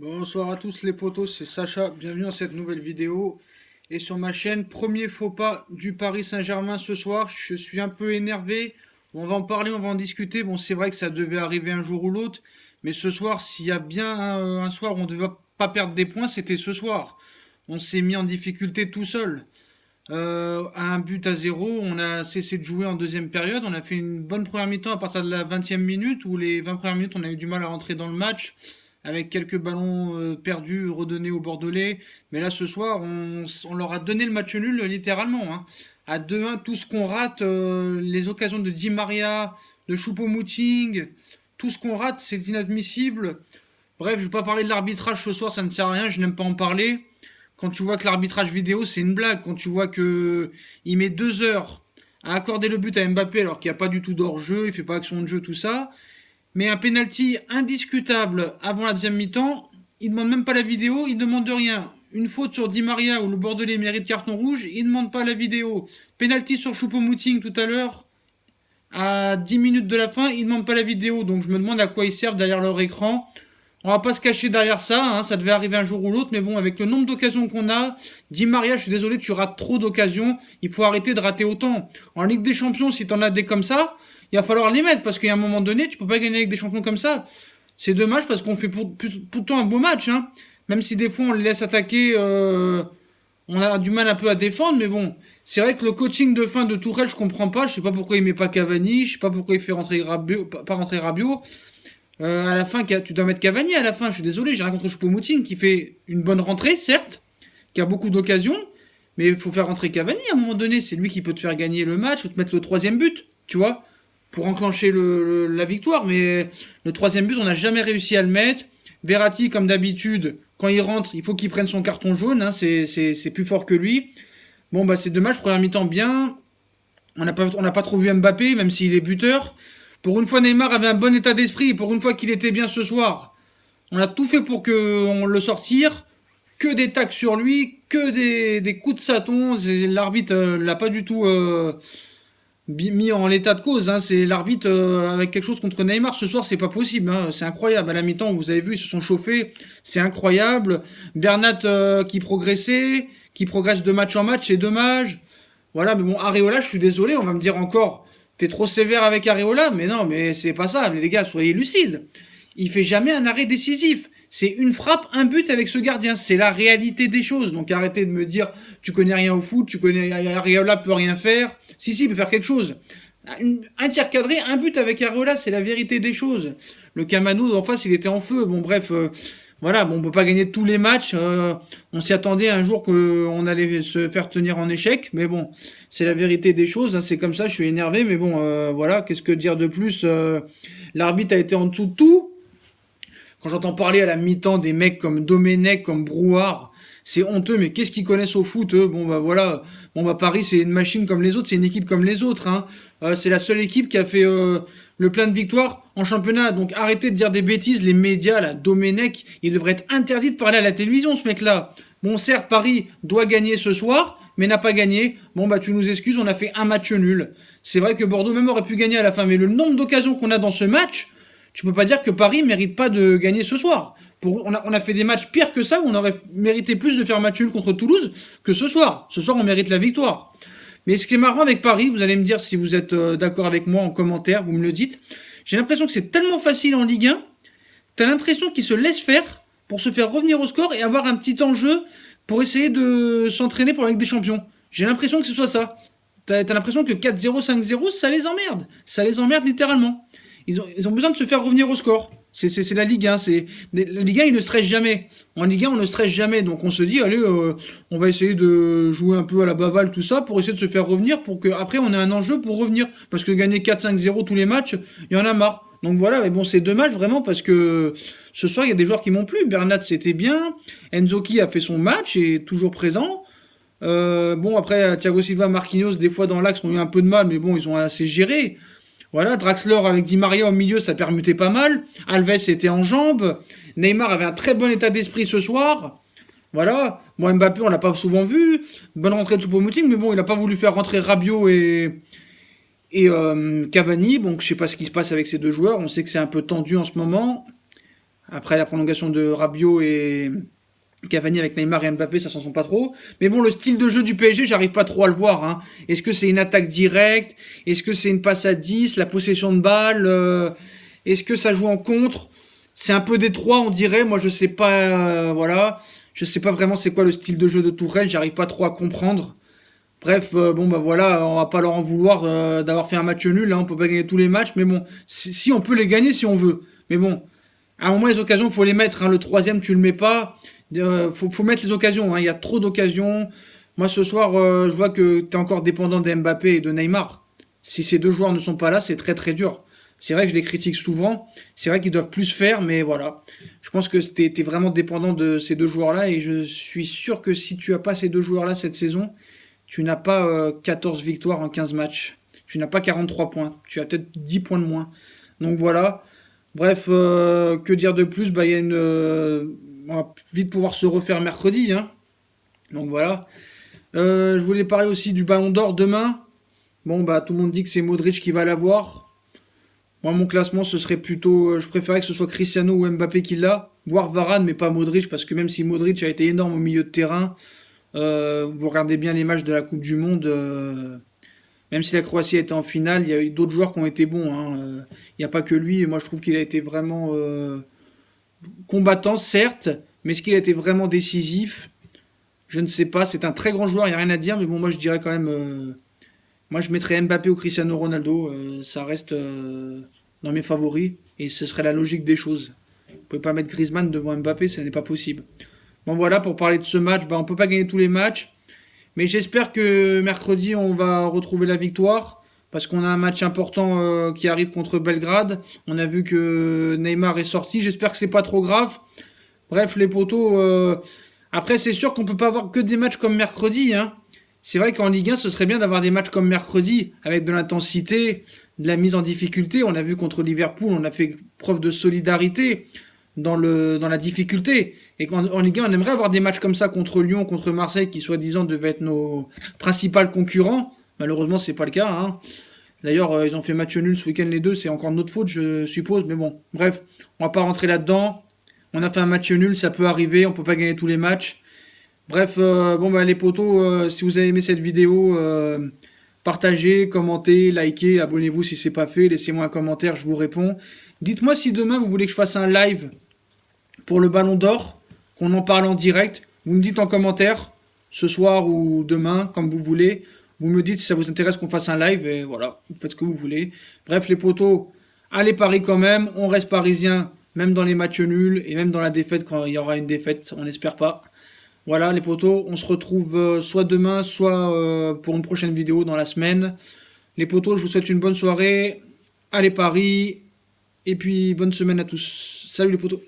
Bonsoir à tous les potos, c'est Sacha, bienvenue dans cette nouvelle vidéo. Et sur ma chaîne, premier faux pas du Paris Saint-Germain ce soir, je suis un peu énervé. On va en parler, on va en discuter. Bon, c'est vrai que ça devait arriver un jour ou l'autre, mais ce soir, s'il y a bien un soir où on ne devait pas perdre des points, c'était ce soir. On s'est mis en difficulté tout seul. À un but à zéro, on a cessé de jouer en deuxième période. On a fait une bonne première mi-temps à partir de la 20e minute, où les 20 premières minutes, on a eu du mal à rentrer dans le match, avec quelques ballons perdus, redonnés aux Bordelais. Mais là, ce soir, on leur a donné le match nul, littéralement, hein. À 2-1, tout ce qu'on rate, les occasions de Di Maria, de Choupo-Moting, tout ce qu'on rate, c'est inadmissible. Bref, je ne vais pas parler de l'arbitrage ce soir, ça ne sert à rien, je n'aime pas en parler. Quand tu vois que l'arbitrage vidéo, c'est une blague. Quand tu vois que il met 2 heures à accorder le but à Mbappé alors qu'il n'y a pas du tout d'hors-jeu, il fait pas action de jeu, tout ça. Mais un penalty indiscutable avant la deuxième mi-temps, il demande même pas la vidéo, il demande rien. Une faute sur Di Maria où le Bordelais mérite carton rouge, il demande pas la vidéo. Penalty sur Choupo-Moting tout à l'heure, à 10 minutes de la fin, il demande pas la vidéo. Donc je me demande à quoi ils servent derrière leur écran. On va pas se cacher derrière ça, hein, ça devait arriver un jour ou l'autre, mais bon, avec le nombre d'occasions qu'on a, Di Maria, je suis désolé, tu rates trop d'occasions, il faut arrêter de rater autant. En Ligue des Champions, si t'en as des comme ça, il va falloir les mettre, parce qu'à un moment donné, tu peux pas gagner avec des champions comme ça. C'est dommage parce qu'on fait tout le temps un beau match, hein. Même si des fois on les laisse attaquer, on a du mal un peu à défendre, mais bon, c'est vrai que le coaching de fin de Tourelle, je comprends pas, je sais pas pourquoi il met pas Cavani, je sais pas pourquoi il fait rentrer Rabiot, pas rentrer Rabiot. À la fin, tu dois mettre Cavani à la fin. Je suis désolé, j'ai rien contre Choupo-Moting qui fait une bonne rentrée, certes, qui a beaucoup d'occasions, mais il faut faire rentrer Cavani à un moment donné. C'est lui qui peut te faire gagner le match ou te mettre le troisième but, tu vois, pour enclencher la victoire. Mais le troisième but, on n'a jamais réussi à le mettre. Verratti, comme d'habitude, quand il rentre, il faut qu'il prenne son carton jaune. Hein, c'est plus fort que lui. Bon, bah c'est dommage. Première mi-temps bien. On n'a pas trop vu Mbappé, même s'il est buteur. Pour une fois, Neymar avait un bon état d'esprit. Pour une fois qu'il était bien ce soir, on a tout fait pour qu'on le sortir. Que des tacs sur lui, que des coups de saton. L'arbitre l'a pas du tout mis en l'état de cause. Hein. C'est l'arbitre avec quelque chose contre Neymar ce soir, c'est pas possible. Hein. C'est incroyable. À la mi-temps, vous avez vu, ils se sont chauffés. C'est incroyable. Bernat qui progressait, qui progresse de match en match, c'est dommage. Voilà, mais bon, Areola, je suis désolé, on va me dire encore, t'es trop sévère avec Areola, mais non, mais c'est pas ça, mais les gars, soyez lucides. Il fait jamais un arrêt décisif. C'est une frappe, un but avec ce gardien. C'est la réalité des choses. Donc arrêtez de me dire, tu connais rien au foot, tu connais Areola peut rien faire. Si, il peut faire quelque chose. Un tir cadré, un but avec Areola, c'est la vérité des choses. Le Camano en face, il était en feu. Bon, bref, voilà, bon, on peut pas gagner tous les matchs. On s'y attendait un jour qu'on allait se faire tenir en échec, mais bon, c'est la vérité des choses. Hein, c'est comme ça. Je suis énervé, mais bon, voilà, qu'est-ce que dire de plus. L'arbitre a été en dessous de tout. Quand j'entends parler à la mi-temps des mecs comme Domenech, comme Brouard, c'est honteux, mais qu'est-ce qu'ils connaissent au foot, eux? Bon, bah voilà. Bon, bah Paris, c'est une machine comme les autres, c'est une équipe comme les autres, hein. C'est la seule équipe qui a fait le plein de victoires en championnat. Donc arrêtez de dire des bêtises, les médias, là. Domenech, il devrait être interdit de parler à la télévision, ce mec-là. Bon, certes, Paris doit gagner ce soir, mais n'a pas gagné. Bon, bah tu nous excuses, on a fait un match nul. C'est vrai que Bordeaux même aurait pu gagner à la fin, mais le nombre d'occasions qu'on a dans ce match, tu peux pas dire que Paris mérite pas de gagner ce soir. On a fait des matchs pires que ça où on aurait mérité plus de faire match nul contre Toulouse que ce soir. Ce soir, on mérite la victoire. Mais ce qui est marrant avec Paris, vous allez me dire si vous êtes d'accord avec moi en commentaire, vous me le dites. J'ai l'impression que c'est tellement facile en Ligue 1, t'as l'impression qu'ils se laissent faire pour se faire revenir au score et avoir un petit enjeu pour essayer de s'entraîner pour la Ligue des Champions. J'ai l'impression que ce soit ça. T'as l'impression que 4-0, 5-0, ça les emmerde. Ça les emmerde littéralement. Ils ont besoin de se faire revenir au score. C'est la Ligue 1. La Ligue 1, ils ne stressent jamais. En Ligue 1, on ne stresse jamais. Donc on se dit, allez, on va essayer de jouer un peu à la baballe, tout ça, pour essayer de se faire revenir, pour qu'après on ait un enjeu pour revenir. Parce que gagner 4-5-0 tous les matchs, il y en a marre. Donc voilà, mais bon, c'est dommage vraiment parce que ce soir, il y a des joueurs qui m'ont plu. Bernat, c'était bien. Enzoki a fait son match et est toujours présent. Bon, après, Thiago Silva, Marquinhos, des fois dans l'axe, ont eu un peu de mal, mais bon, ils ont assez géré. Voilà, Draxler avec Di Maria au milieu, ça permutait pas mal. Alves était en jambes. Neymar avait un très bon état d'esprit ce soir. Voilà. Bon, Mbappé, on l'a pas souvent vu. Bonne rentrée de Choupo-Moting, mais bon, il a pas voulu faire rentrer Rabiot et Cavani. Donc, je sais pas ce qui se passe avec ces deux joueurs. On sait que c'est un peu tendu en ce moment. Après la prolongation de Rabiot et Cavani avec Neymar et Mbappé, ça s'en sent pas trop. Mais bon, le style de jeu du PSG, j'arrive pas trop à le voir, hein. Est-ce que c'est une attaque directe? Est-ce que c'est une passe à 10? La possession de balle? Est-ce que ça joue en contre? C'est un peu des trois, on dirait. Moi, je sais pas, voilà. Je sais pas vraiment c'est quoi le style de jeu de Tourelle. J'arrive pas trop à comprendre. Bref, bon bah voilà, on va pas leur en vouloir d'avoir fait un match nul. Hein, on peut pas gagner tous les matchs, mais bon, si on peut les gagner si on veut. Mais bon, à un moment les occasions, faut les mettre. Hein. Le troisième, tu le mets pas. Faut mettre les occasions. Hein. Il y a trop d'occasions. Moi ce soir, je vois que tu es encore dépendant de Mbappé et de Neymar. Si ces deux joueurs ne sont pas là, c'est très très dur. C'est vrai que je les critique souvent. C'est vrai qu'ils doivent plus faire, mais voilà. Je pense que t'es vraiment dépendant de ces deux joueurs-là et je suis sûr que si tu as pas ces deux joueurs-là cette saison, tu n'as pas 14 victoires en 15 matchs. Tu n'as pas 43 points. Tu as peut-être 10 points de moins. Donc voilà. Bref, que dire de plus? Bah, il y a on va vite pouvoir se refaire mercredi. Hein. Donc voilà. Je voulais parler aussi du Ballon d'Or demain. Bon, bah, tout le monde dit que c'est Modric qui va l'avoir. Moi, mon classement, ce serait plutôt. Je préférais que ce soit Cristiano ou Mbappé qui l'a. Voire Varane, mais pas Modric. Parce que même si Modric a été énorme au milieu de terrain, vous regardez bien les matchs de la Coupe du Monde. Même si la Croatie était en finale, il y a eu d'autres joueurs qui ont été bons. Hein. Il n'y a pas que lui. Et moi, je trouve qu'il a été vraiment combattant, certes. Mais est-ce qu'il a été vraiment décisif? Je ne sais pas. C'est un très grand joueur, il n'y a rien à dire. Mais bon, moi, je dirais quand même. Moi, je mettrais Mbappé ou Cristiano Ronaldo. Ça reste dans mes favoris. Et ce serait la logique des choses. Vous ne pouvez pas mettre Griezmann devant Mbappé, ce n'est pas possible. Bon, voilà, pour parler de ce match, bah, on ne peut pas gagner tous les matchs. Mais j'espère que mercredi, on va retrouver la victoire. Parce qu'on a un match important qui arrive contre Belgrade. On a vu que Neymar est sorti. J'espère que c'est pas trop grave. Bref, les potos. Après, c'est sûr qu'on peut pas avoir que des matchs comme mercredi. Hein. C'est vrai qu'en Ligue 1, ce serait bien d'avoir des matchs comme mercredi, avec de l'intensité, de la mise en difficulté. On a vu contre Liverpool, on a fait preuve de solidarité dans la difficulté. Et en Ligue 1, on aimerait avoir des matchs comme ça contre Lyon, contre Marseille, qui soi-disant devaient être nos principaux concurrents. Malheureusement, c'est pas le cas. Hein. D'ailleurs, ils ont fait match nul ce week-end les deux, c'est encore de notre faute, je suppose. Mais bon, bref, on va pas rentrer là-dedans. On a fait un match nul, ça peut arriver, on peut pas gagner tous les matchs. Bref, bon bah les potos, si vous avez aimé cette vidéo, partagez, commentez, likez, abonnez-vous si c'est pas fait, laissez-moi un commentaire, je vous réponds. Dites-moi si demain vous voulez que je fasse un live pour le Ballon d'Or, qu'on en parle en direct. Vous me dites en commentaire, ce soir ou demain, comme vous voulez. Vous me dites si ça vous intéresse qu'on fasse un live et voilà, vous faites ce que vous voulez. Bref les potos, allez Paris quand même, on reste parisien, même dans les matchs nuls et même dans la défaite quand il y aura une défaite, on n'espère pas. Voilà les potos, on se retrouve soit demain, soit pour une prochaine vidéo dans la semaine. Les potos, je vous souhaite une bonne soirée. Allez Paris. Et puis bonne semaine à tous. Salut les potos.